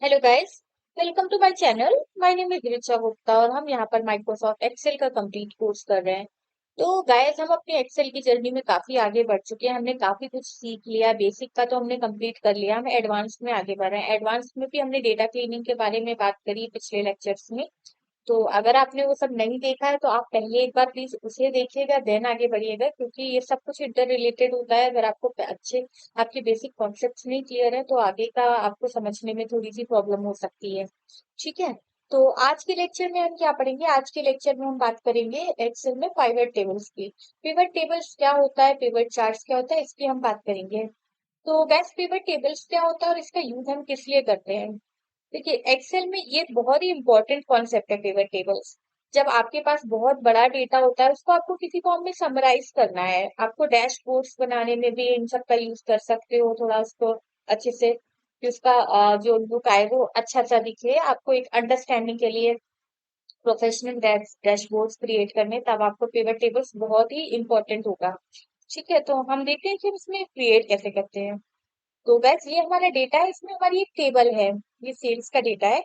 Hello guys. Welcome to my channel. My name is Richa Gupta और हम यहाँ पर माइक्रोसॉफ्ट एक्सेल का कंप्लीट कोर्स कर रहे हैं। तो गाइस, हम अपने एक्सेल की जर्नी में काफी आगे बढ़ चुके हैं। हमने काफी कुछ सीख लिया। बेसिक का तो हमने कंप्लीट कर लिया, हम एडवांस में आगे बढ़ रहे हैं। एडवांस में भी हमने डेटा क्लीनिंग के बारे में बात करी पिछले लेक्चर्स में। तो अगर आपने वो सब नहीं देखा है तो आप पहले एक बार प्लीज उसे देखिएगा, देन आगे बढ़िएगा, क्योंकि ये सब कुछ इंटर रिलेटेड होता है। अगर आपको अच्छे आपके बेसिक कॉन्सेप्ट्स नहीं क्लियर है तो आगे का आपको समझने में थोड़ी सी प्रॉब्लम हो सकती है। ठीक है। तो आज के लेक्चर में हम क्या पढ़ेंगे? आज के लेक्चर में हम बात करेंगे एक्सेल में पिवट टेबल्स की। पिवट टेबल्स क्या होता है, पिवट चार्ट्स क्या होता है, इसकी हम बात करेंगे। तो गैस, पिवट टेबल्स क्या होता है और इसका यूज हम किस लिए करते हैं? देखिए, एक्सेल में ये बहुत ही इंपॉर्टेंट कॉन्सेप्ट है पिवट टेबल्स। जब आपके पास बहुत बड़ा डेटा होता है, उसको आपको किसी फॉर्म में समराइज करना है। आपको डैशबोर्ड्स बनाने में भी इन सब का यूज कर सकते हो, थोड़ा उसको अच्छे से कि उसका जो लुक आए वो अच्छा सा दिखे। आपको एक अंडरस्टैंडिंग के लिए प्रोफेशनल डैशबोर्ड्स क्रिएट करने, तब आपको पिवट टेबल्स बहुत ही इंपॉर्टेंट होगा। ठीक है, तो हम देखते हैं कि हम इसमें क्रिएट कैसे करते हैं। तो गैस, ये हमारा डेटा है, इसमें हमारी एक टेबल है। ये सेल्स का डेटा है,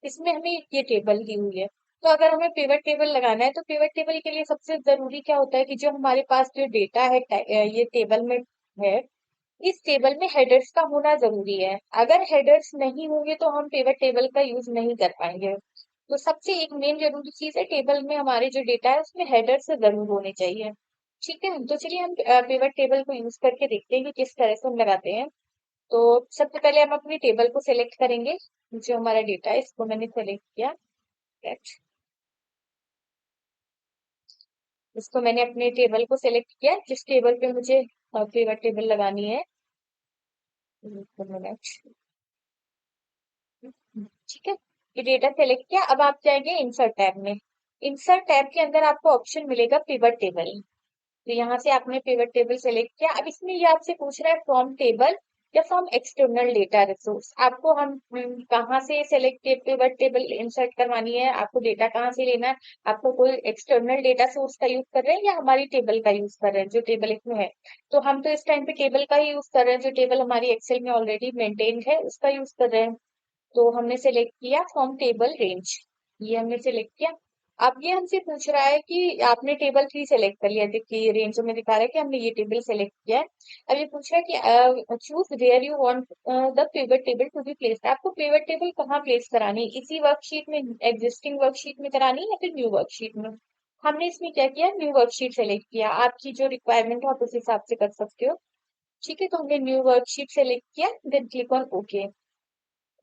इसमें हमें ये टेबल दी हुई है। तो अगर हमें पिवट टेबल लगाना है तो पिवट टेबल के लिए सबसे जरूरी क्या होता है कि जो हमारे पास जो डेटा है ये टेबल में है, इस टेबल में हेडर्स का होना जरूरी है। अगर हेडर्स नहीं होंगे तो हम पिवट टेबल का यूज नहीं कर पाएंगे। तो सबसे एक मेन जरूरी चीज है, टेबल में हमारे जो डेटा है उसमें हेडर्स जरूर होने चाहिए। ठीक है, तो चलिए हम पिवट टेबल को यूज करके देखते हैं कि किस तरह से हम लगाते हैं। तो सबसे पहले हम अपनी टेबल को सिलेक्ट करेंगे। जो हमारा डेटा है इसको मैंने सेलेक्ट किया। Correct। इसको मैंने अपने टेबल को सिलेक्ट किया, जिस टेबल पे मुझे पिवट टेबल लगानी है। एक मिनट। ठीक है, ये डेटा सेलेक्ट किया। अब आप जाएंगे इंसर्ट टैब में। इंसर्ट टैब के अंदर आपको ऑप्शन मिलेगा पिवट टेबल। तो यहाँ से आपने पिवट टेबल सेलेक्ट किया। अब इसमें ये आपसे पूछ रहा है फ्रॉम टेबल या फ्रॉम एक्सटर्नल डेटा रिसोर्स। आपको हम कहाँ से सेलेक्ट पिवट टेबल इंसर्ट करवानी है, आपको डेटा कहाँ से लेना है। आपको कोई एक्सटर्नल डेटा सोर्स का यूज कर रहे हैं या हमारी टेबल का यूज कर रहे हैं जो टेबल इसमें है। तो हम तो इस टाइम पे टेबल का ही यूज कर रहे हैं, जो टेबल हमारी एक्सेल में ऑलरेडी मेंटेन्ड है उसका यूज कर रहे हैं। तो हमने सेलेक्ट किया फ्रॉम टेबल रेंज। ये हमने सेलेक्ट किया। अब ये हमसे पूछ रहा है कि आपने टेबल 3 सेलेक्ट कर लिया। देखिए, रेंज में दिखा रहा है कि हमने ये टेबल सेलेक्ट किया है। अब ये पूछ रहा है कि choose where you want the pivot table to be placed. आपको पिवट टेबल कहाँ प्लेस करानी है? इसी वर्कशीट में, एग्जिस्टिंग वर्कशीट में करानी है या फिर न्यू वर्कशीट में? हमने इसमें क्या किया, न्यू वर्कशीट सेलेक्ट किया। आपकी जो रिक्वायरमेंट हो आप उस हिसाब से कर सकते हो। ठीक है, तो हमने न्यू वर्कशीट सेलेक्ट किया, देन क्लिक ऑन ओके।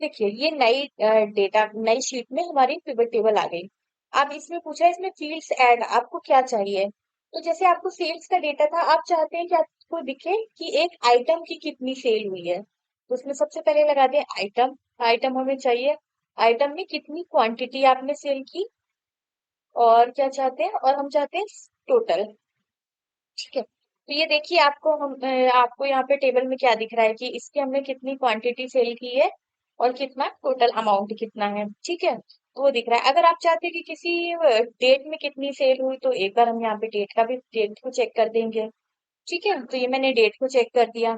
देखिए, ये नई डेटा नई शीट में हमारी पिवट टेबल आ गई। अब इसमें पूछा है, इसमें फील्ड्स ऐड आपको क्या चाहिए। तो जैसे आपको सेल्स का डेटा था, आप चाहते हैं कि आपको दिखे कि एक आइटम की कितनी सेल हुई है। तो उसमें सबसे पहले लगा दें आइटम। आइटम हमें चाहिए, आइटम में कितनी क्वांटिटी आपने सेल की। और क्या चाहते हैं, और हम चाहते हैं टोटल। ठीक है, तो ये देखिए, आपको यहाँ पे टेबल में क्या दिख रहा है कि इसकी हमने कितनी क्वांटिटी सेल की है और कितना टोटल अमाउंट कितना है। ठीक है, तो वो दिख रहा है। अगर आप चाहते हैं कि किसी डेट में कितनी सेल हुई तो एक बार हम यहाँ पे डेट को चेक कर देंगे। ठीक है, तो ये मैंने डेट को चेक कर दिया।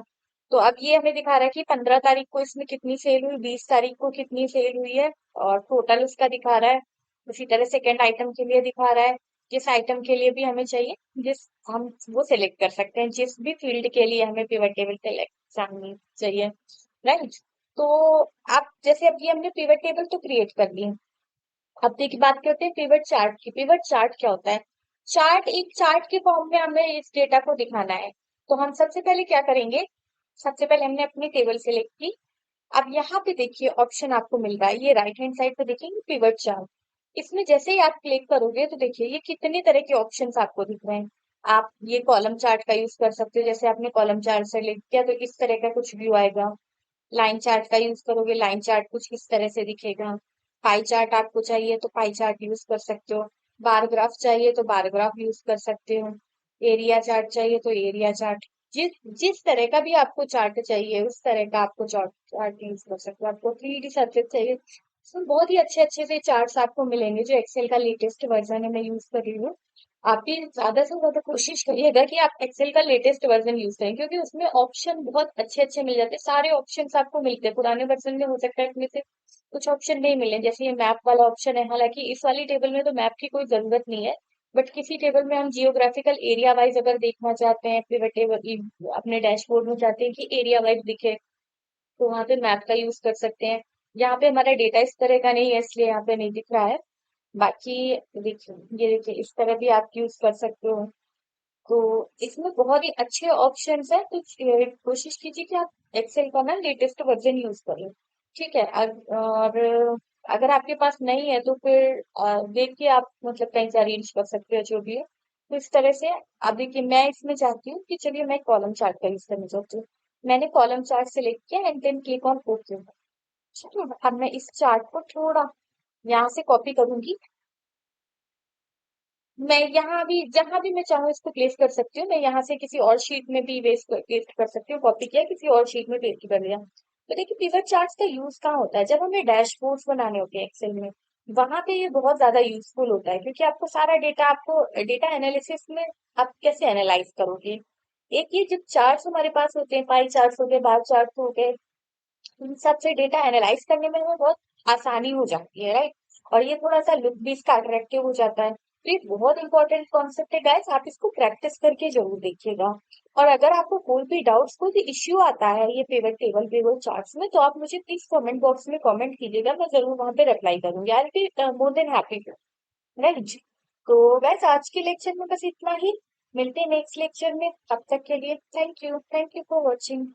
तो अब ये हमें दिखा रहा है कि 15 तारीख को इसमें कितनी सेल हुई, 20 तारीख को कितनी सेल हुई है, और टोटल उसका दिखा रहा है। उसी तरह सेकेंड आइटम के लिए दिखा रहा है। जिस आइटम के लिए भी हमें चाहिए, जिस हम वो सिलेक्ट कर सकते हैं, जिस भी फील्ड के लिए हमें पिवट टेबल सेलेक्ट चाहिए। राइट। तो आप जैसे अब ये हमने पिवट टेबल तो क्रिएट कर ली। अब देखिए, बात करते हैं पिवट चार्ट की। पिवट चार्ट क्या होता है? चार्ट, एक चार्ट के फॉर्म में हमें इस डेटा को दिखाना है। तो हम सबसे पहले क्या करेंगे, सबसे पहले हमने अपनी टेबल सेलेक्ट की। अब यहाँ पे देखिए ऑप्शन आपको मिल रहा है, ये राइट हैंड साइड पे देखेंगे पिवट चार्ट। इसमें जैसे ही आप क्लिक करोगे तो देखिए ये कितने तरह के ऑप्शंस आपको दिख रहे हैं। आप ये कॉलम चार्ट का यूज कर सकते हो। जैसे आपने कॉलम चार्ट सेलेक्ट किया तो इस तरह का कुछ व्यू आएगा। लाइन चार्ट का यूज करोगे, लाइन चार्ट कुछ इस तरह से दिखेगा। पाई चार्ट आपको चाहिए तो पाई चार्ट यूज कर सकते हो। बार ग्राफ चाहिए तो बार ग्राफ यूज कर सकते हो। एरिया चार्ट चाहिए तो एरिया चार्ट। जिस जिस तरह का भी आपको चार्ट चाहिए उस तरह का आपको चार्ट चार्ट यूज कर सकते हो। आपको 3D सर्फेस चाहिए, इसमें बहुत ही अच्छे अच्छे से चार्ट्स आपको मिलेंगे। जो एक्सेल का लेटेस्ट वर्जन है मैं यूज कर रही हूँ। आप भी ज्यादा से ज्यादा कोशिश करिएगा कि आप एक्सेल का लेटेस्ट वर्जन यूज करें, क्योंकि उसमें ऑप्शन बहुत अच्छे अच्छे मिल जाते हैं, सारे ऑप्शंस आपको मिलते हैं। पुराने वर्जन में हो सकता है इसमें से कुछ ऑप्शन नहीं मिले, जैसे ये मैप वाला ऑप्शन है। हालांकि इस वाली टेबल में तो मैप की कोई जरूरत नहीं है, बट किसी टेबल में हम जियोग्राफिकल एरिया वाइज अगर देखना चाहते हैं, पिवट टेबल अपने डैशबोर्ड में चाहते हैं कि एरिया वाइज दिखे, तो वहां पे मैप का यूज कर सकते हैं। यहाँ पे हमारा डेटा इस तरह का नहीं है, इसलिए यहाँ पे नहीं दिख रहा है। बाकी देखिए, ये देखिए इस तरह भी आप यूज कर सकते हो। तो इसमें बहुत ही अच्छे ऑप्शंस है, तो कोशिश कीजिए कि आप एक्सेल का ना लेटेस्ट वर्जन यूज करें। ठीक है। और अगर आपके पास नहीं है तो फिर देख के आप मतलब कहीं से अरेंज कर सकते हो, जो भी है। तो इस तरह से अब देखिए, मैं इसमें चाहती हूँ कि चलिए मैं कॉलम चार्ट का यूज करना चाहती हूँ। मैंने कॉलम चार्ट सेलेक्ट किया and then click on okay. ठीक है, अब मैं इस चार्ट को थोड़ा यहाँ से कॉपी करूंगी। मैं यहाँ भी जहां भी मैं चाहूँ इसको प्लेस कर सकती हूँ। मैं यहाँ से किसी और शीट में भी पेस्ट कर सकती हूँ, कॉपी किया किसी और शीट में पेस्ट कर दिया। तो देखिए, पिवट चार्ट्स का यूज कहाँ होता है, जब हमें डैशबोर्ड्स बनाने होते हैं एक्सेल में, वहां पे ये बहुत ज्यादा यूजफुल होता है, क्योंकि आपको सारा डेटा, आपको डेटा एनालिसिस में आप कैसे एनालाइज करोगे। एक ये जब चार्ट्स हमारे पास होते हैं, पाई चार्ट्स हो गए, बार चार्ट्स हो गए, इन सब से डेटा एनालाइज करने में हमें बहुत आसानी हो जाती है, राइट। और ये थोड़ा सा लुक भी इसका अट्रैक्टिव हो जाता है। तो ये बहुत इंपॉर्टेंट कॉन्सेप्ट है गाइस, आप इसको प्रैक्टिस करके जरूर देखिएगा। और अगर आपको कोई भी डाउट्स, कोई भी इश्यू आता है ये पिवट टेबल पिवट चार्ट्स में, तो आप मुझे प्लीज कमेंट बॉक्स में कमेंट कीजिएगा, मैं जरूर वहां पे रिप्लाई करूंगी। I will be more than happy to, right. तो गाइस, आज के लेक्चर में बस इतना ही। मिलते हैं नेक्स्ट लेक्चर में, तब तक के लिए थैंक यू फॉर वॉचिंग।